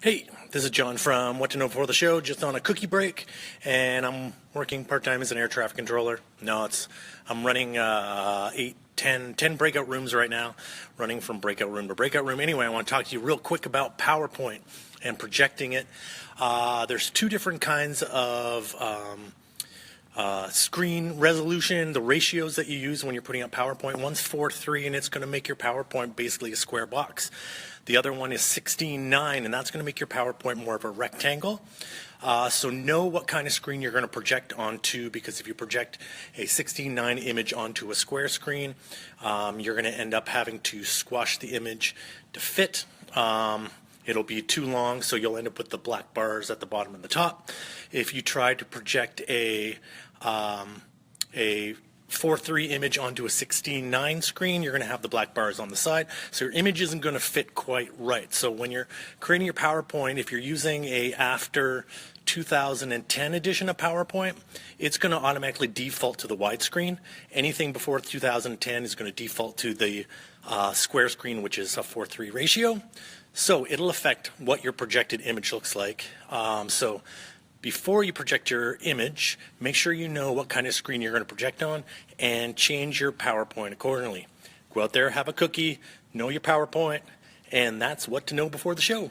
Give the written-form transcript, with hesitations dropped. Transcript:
Hey, this is John from What to Know Before the Show, just on a cookie break, and I'm working part-time as an air traffic controller. I'm running 10 breakout rooms right now, running from breakout room to breakout room. Anyway, I want to talk to you real quick about PowerPoint and projecting it. There's two different kinds of screen resolution, the ratios that you use when you're putting up PowerPoint. One's 4:3, and it's going to make your PowerPoint basically a square box. The other one is 16:9, and that's going to make your PowerPoint more of a rectangle. So know what kind of screen you're going to project onto, because if you project a 16:9 image onto a square screen, you're going to end up having to squash the image to fit. It'll be too long, so you'll end up with the black bars at the bottom and the top. If you try to project a 4:3 image onto a 16:9 screen, you're going to have the black bars on the side, so your image isn't going to fit quite right. So when you're creating your PowerPoint, if you're using a after 2010 edition of PowerPoint, it's going to automatically default to the widescreen. Anything before 2010 is going to default to the square screen, which is a 4:3 ratio. So it'll affect what your projected image looks like. So before you project your image, make sure you know what kind of screen you're going to project on and change your PowerPoint accordingly. Go out there, have a cookie, know your PowerPoint, and that's what to know before the show.